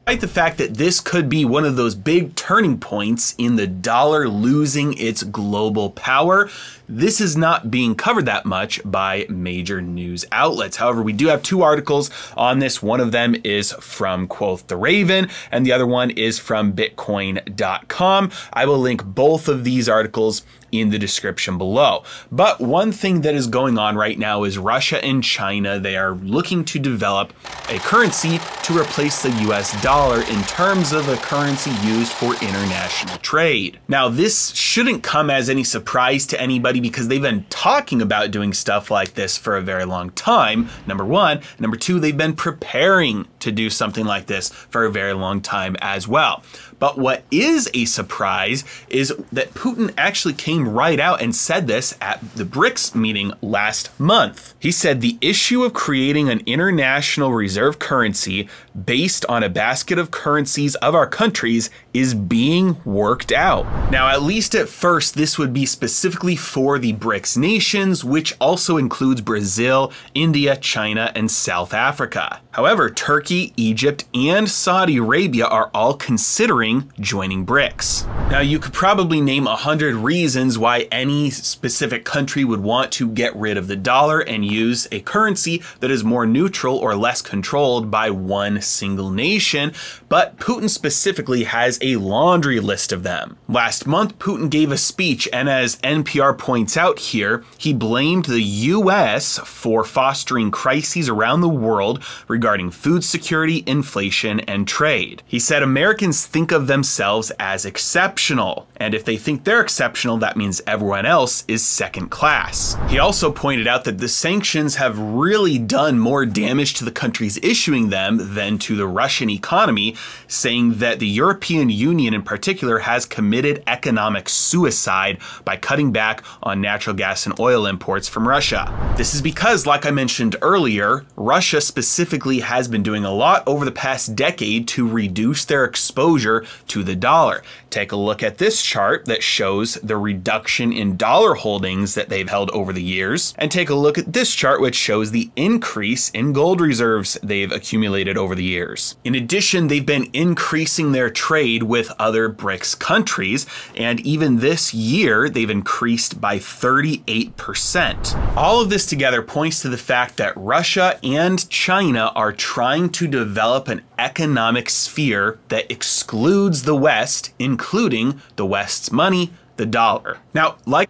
Despite the fact that this could be one of those big turning points in the dollar losing its global power, this is not being covered that much by major news outlets. However, we do have two articles on this. One of them is from Quoth the Raven, and the other one is from Bitcoin.com. I will link both of these articles in the description below. But one thing that is going on right now is Russia and China, they are looking to develop a currency to replace the US dollar in terms of a currency used for international trade. Now, this shouldn't come as any surprise to anybody because they've been talking about doing stuff like this for a very long time, number one. Number two, they've been preparing to do something like this for a very long time as well. But what is a surprise is that Putin actually came right out and said this at the BRICS meeting last month. He said the issue of creating an international reserve currency based on a basket of currencies of our countries is being worked out. Now, at least at first, this would be specifically for the BRICS nations, which also includes Brazil, India, China, and South Africa. However, Turkey, Egypt, and Saudi Arabia are all considering joining BRICS. Now, you could probably name 100 reasons why any specific country would want to get rid of the dollar and use a currency that is more neutral or less controlled by one single nation, but Putin specifically has a laundry list of them. Last month, Putin gave a speech, and as NPR points out here, he blamed the US for fostering crises around the world regarding food security, inflation, and trade. He said Americans think of themselves as exceptional, and if they think they're exceptional, that means everyone else is second class. He also pointed out that the sanctions have really done more damage to the countries issuing them than to the Russian economy, saying that the European Union in particular has committed economic suicide by cutting back on natural gas and oil imports from Russia. This is because, like I mentioned earlier, Russia specifically has been doing a lot over the past decade to reduce their exposure to the dollar. Take a look at this chart that shows the reduction in dollar holdings that they've held over the years, and take a look at this chart which shows the increase in gold reserves they've accumulated over the years. In addition, they've been increasing their trade with other BRICS countries, and even this year they've increased by 38%. All of this together points to the fact that Russia and China are trying to develop an economic sphere that excludes the West, including the West's money, the dollar. Now, like...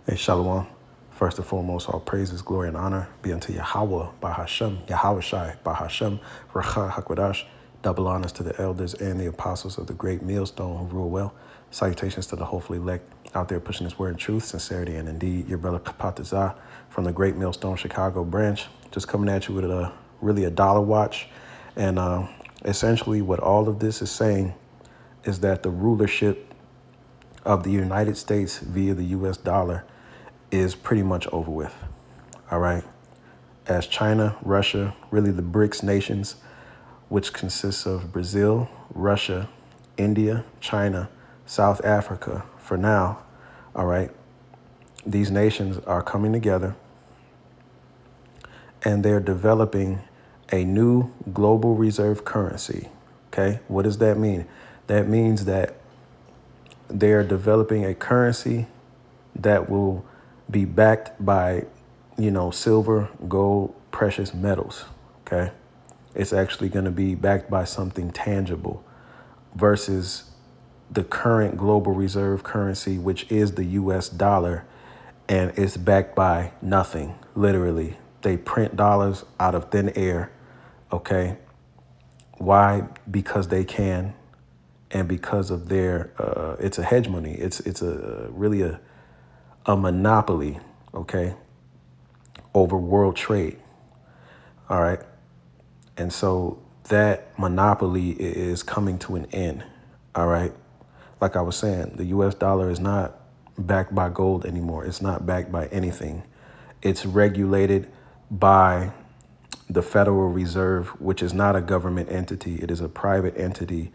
Hey, Shalom. First and foremost, all praises, glory, and honor be unto Yahweh, Bahashem, Yahweh Shai, Bahashem, Racha HaKodash. Double honors to the elders and the apostles of the great millstone who rule well. Salutations to the hopefully elect out there pushing this word in truth, sincerity, and indeed your brother Kapatazah from the great millstone Chicago branch. Just coming at you with really a dollar watch. And essentially what all of this is saying is that the rulership of the United States via the US dollar is pretty much over with. All right. As China, Russia, really the BRICS nations, which consists of Brazil, Russia, India, China, South Africa, for now, all right, these nations are coming together and they're developing a new global reserve currency. Okay, what does that mean? That means that they're developing a currency that will be backed by, you know, silver, gold, precious metals. Okay, it's actually going to be backed by something tangible versus the current global reserve currency, which is the US dollar, and it's backed by nothing. Literally, they print dollars out of thin air. Okay, why? Because they can, and because of their it's a hegemony. It's really a monopoly. Okay, over world trade. All right, and so that monopoly is coming to an end. All right, like I was saying, the US dollar is not backed by gold anymore. It's not backed by anything. It's regulated by the Federal Reserve, which is not a government entity. It is a private entity,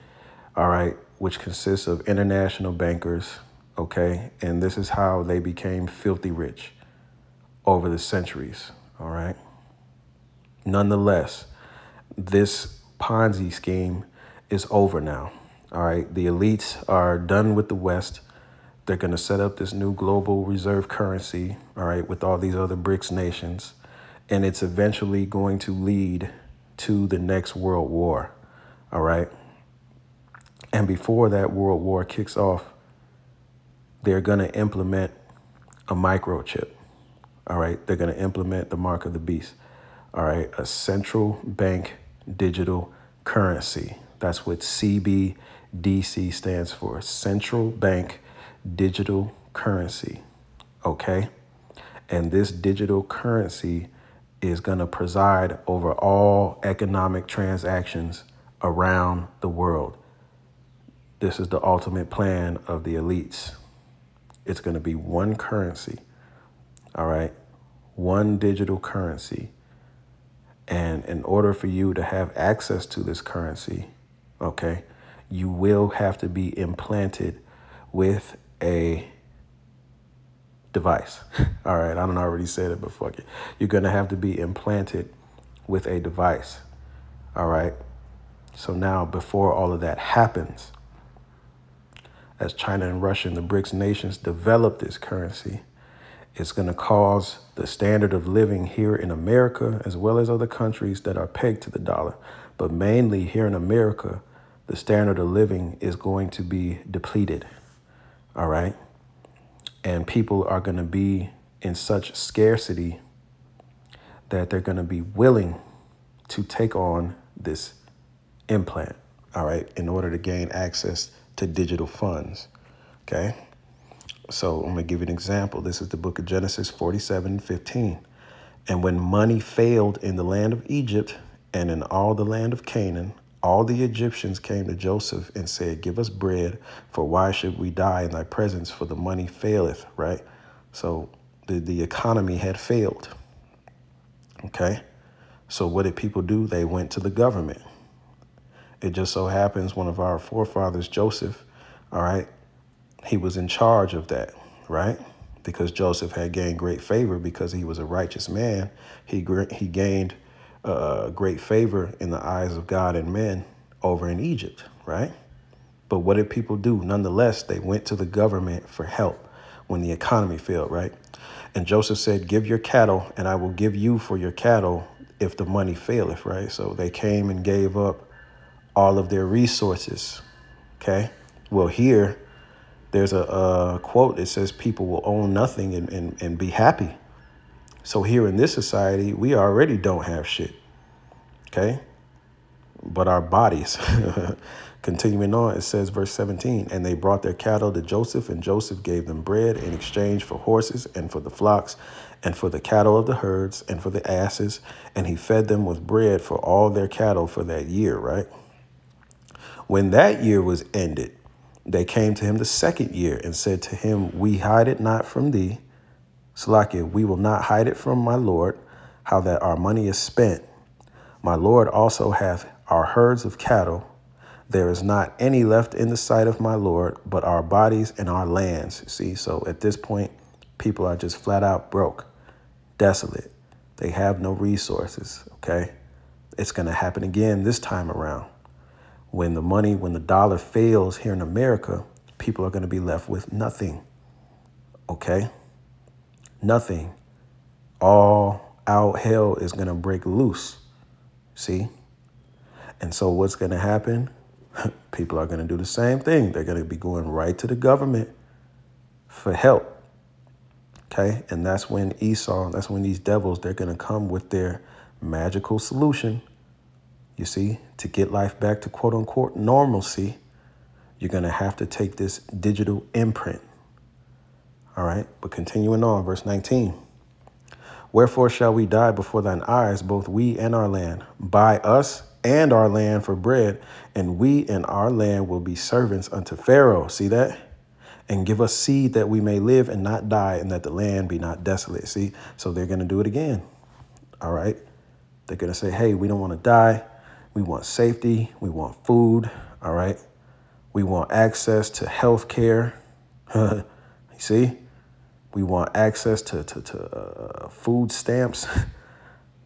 all right, which consists of international bankers, okay? And this is how they became filthy rich over the centuries, all right? Nonetheless, this Ponzi scheme is over now. All right. The elites are done with the West. They're going to set up this new global reserve currency, all right, with all these other BRICS nations. And it's eventually going to lead to the next world war. All right. And before that world war kicks off, they're going to implement a microchip. All right. They're going to implement the mark of the beast. All right. A central bank digital currency. That's what CBDC stands for. Central bank digital currency. Okay. And this digital currency is going to preside over all economic transactions around the world. This is the ultimate plan of the elites. It's going to be one currency. All right. One digital currency. And in order for you to have access to this currency, okay, you will have to be implanted with a device. All right. I don't already said it, but fuck it. You're going to have to be implanted with a device. All right. So now before all of that happens, as China and Russia and the BRICS nations develop this currency, it's going to cause the standard of living here in America, as well as other countries that are pegged to the dollar. But mainly here in America, the standard of living is going to be depleted. All right. And people are going to be in such scarcity that they're going to be willing to take on this implant, all right, in order to gain access to digital funds. Okay. So I'm going to give you an example. This is the book of Genesis 47:15. And when money failed in the land of Egypt and in all the land of Canaan, all the Egyptians came to Joseph and said, give us bread, for why should we die in thy presence? For the money faileth, right? So the economy had failed. Okay. So what did people do? They went to the government. It just so happens one of our forefathers, Joseph, all right, he was in charge of that, right? Because Joseph had gained great favor because he was a righteous man. He gained great favor in the eyes of God and men over in Egypt, right? But what did people do? Nonetheless, they went to the government for help when the economy failed, right? And Joseph said, give your cattle and I will give you for your cattle if the money faileth, right? So they came and gave up all of their resources, okay? Well, here, there's a quote that says people will own nothing and be happy. So here in this society, we already don't have shit. Okay. But our bodies. Continuing on, it says verse 17, and they brought their cattle to Joseph, and Joseph gave them bread in exchange for horses and for the flocks and for the cattle of the herds and for the asses. And he fed them with bread for all their cattle for that year. Right. When that year was ended, they came to him the second year and said to him, we hide it not from thee. Salakia, we will not hide it from my Lord, how that our money is spent. My Lord also hath our herds of cattle. There is not any left in the sight of my Lord, but our bodies and our lands. See, so at this point, people are just flat out broke, desolate. They have no resources. OK, it's going to happen again this time around. When the dollar fails here in America, people are going to be left with nothing. OK, nothing. All out hell is going to break loose. See? And so what's going to happen? People are going to do the same thing. They're going to be going right to the government for help. OK, and that's when that's when these devils, they're going to come with their magical solution. You see, to get life back to quote unquote normalcy, you're going to have to take this digital imprint. All right. But continuing on, verse 19. Wherefore shall we die before thine eyes, both we and our land? Buy us and our land for bread, and we and our land will be servants unto Pharaoh. See that? And give us seed that we may live and not die, and that the land be not desolate. See? So they're going to do it again. All right. They're going to say, hey, we don't want to die. We want safety. We want food. All right. We want access to health care. You see? We want access to food stamps.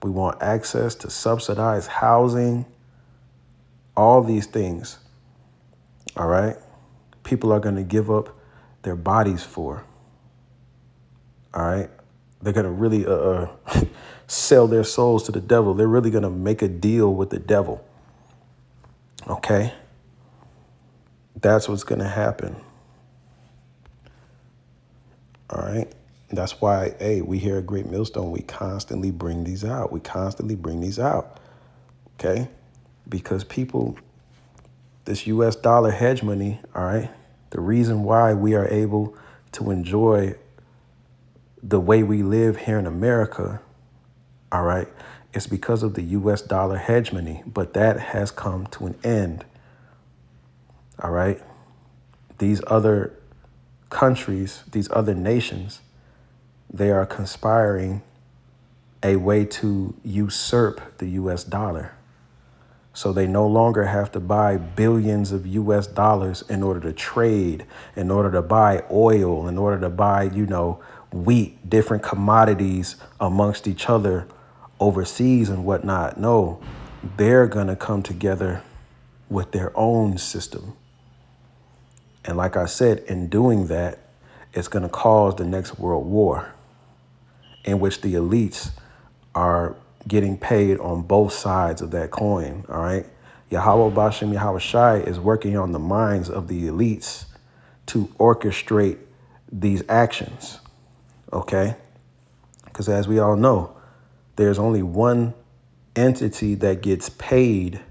We want access to subsidized housing. All these things, all right, people are going to give up their bodies for. All right. They're going to really sell their souls to the devil. They're really going to make a deal with the devil. OK, that's what's going to happen. All right. That's why, hey, we here at Great Millstone, we constantly bring these out. OK, because people, this U.S. dollar hedge money. All right. The reason why we are able to enjoy the way we live here in America, all right, it's because of the U.S. dollar hegemony, but that has come to an end, all right? These other countries, these other nations, they are conspiring a way to usurp the U.S. dollar. So they no longer have to buy billions of U.S. dollars in order to trade, in order to buy oil, in order to buy, wheat, different commodities amongst each other overseas and whatnot. No, they're going to come together with their own system. And like I said, in doing that, it's going to cause the next world war in which the elites are getting paid on both sides of that coin. All right. Yahweh Bashem Yahweh Shai is working on the minds of the elites to orchestrate these actions. OK, because as we all know, there's only one entity that gets paid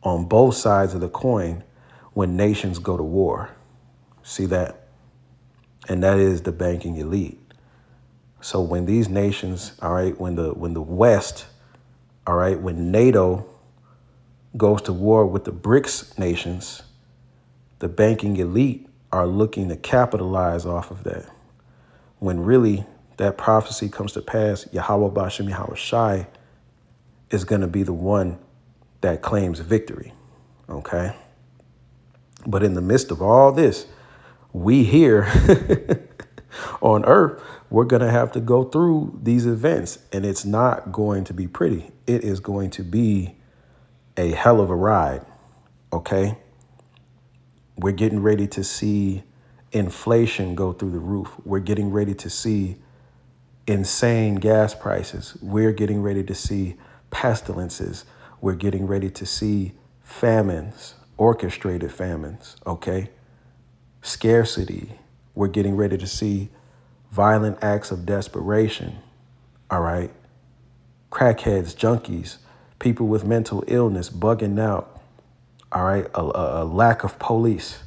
on both sides of the coin when nations go to war. See that? And that is the banking elite. So when these nations, all right, when the West, all right, when NATO goes to war with the BRICS nations, the banking elite are looking to capitalize off of that. When really that prophecy comes to pass, Yahweh Bashem Yahweh Shai is going to be the one that claims victory. OK, but in the midst of all this, we here on earth, we're going to have to go through these events, and it's not going to be pretty. It is going to be a hell of a ride. OK, we're getting ready to see inflation go through the roof. We're getting ready to see insane gas prices. We're getting ready to see pestilences. We're getting ready to see famines, orchestrated famines, okay? Scarcity. We're getting ready to see violent acts of desperation, all right? Crackheads, junkies, people with mental illness bugging out, all right? A lack of police.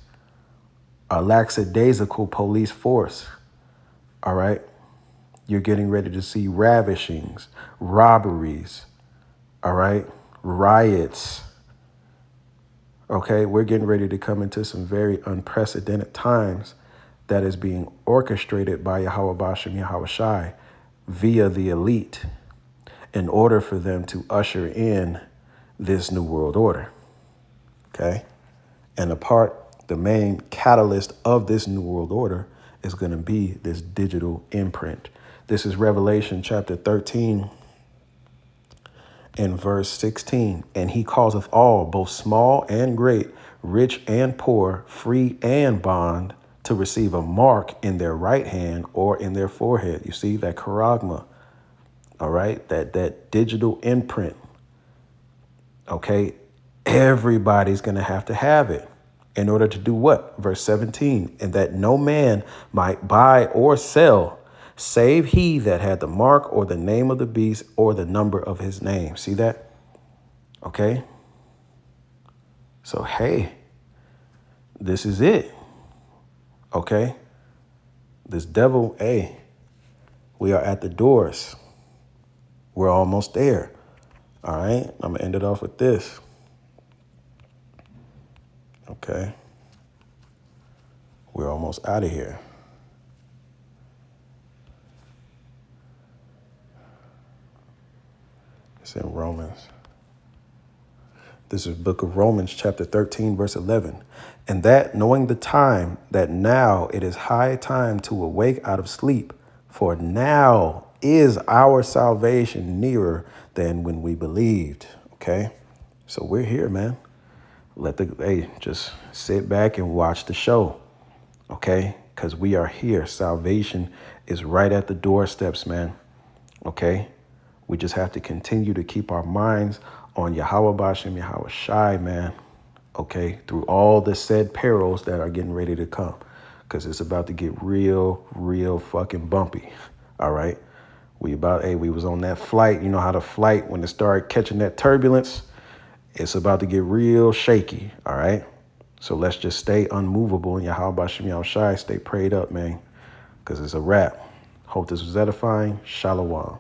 A lackadaisical police force, all right? You're getting ready to see ravishings, robberies, all right? Riots, okay? We're getting ready to come into some very unprecedented times that is being orchestrated by Yahweh Bashem Yahweh Shai via the elite in order for them to usher in this new world order, okay? And the main catalyst of this new world order is going to be this digital imprint. This is Revelation chapter 13 and verse 16. And he causeth all, both small and great, rich and poor, free and bond, to receive a mark in their right hand or in their forehead. You see that charagma, all right, that digital imprint. OK, everybody's going to have it. In order to do what? Verse 17, and that no man might buy or sell, save he that had the mark or the name of the beast or the number of his name. See that? Okay. So, hey, this is it. Okay. This devil, hey, we are at the doors. We're almost there. All right. I'm going to end it off with this. Okay, we're almost out of here. It's in Romans. This is book of Romans, chapter 13, verse 11. And that knowing the time, that now it is high time to awake out of sleep, for now is our salvation nearer than when we believed. Okay, so we're here, man. Just sit back and watch the show, okay? Because we are here. Salvation is right at the doorsteps, man, okay? We just have to continue to keep our minds on Yahweh Bashem, Yahweh Shai, man, okay? Through all the said perils that are getting ready to come, because it's about to get real fucking bumpy, all right? We was on that flight. You know how the flight, when it started catching that turbulence, it's about to get real shaky, all right? So let's just stay unmovable in Yahweh Bashem Yahweh Shai. Stay prayed up, man, because it's a wrap. Hope this was edifying. Shalom.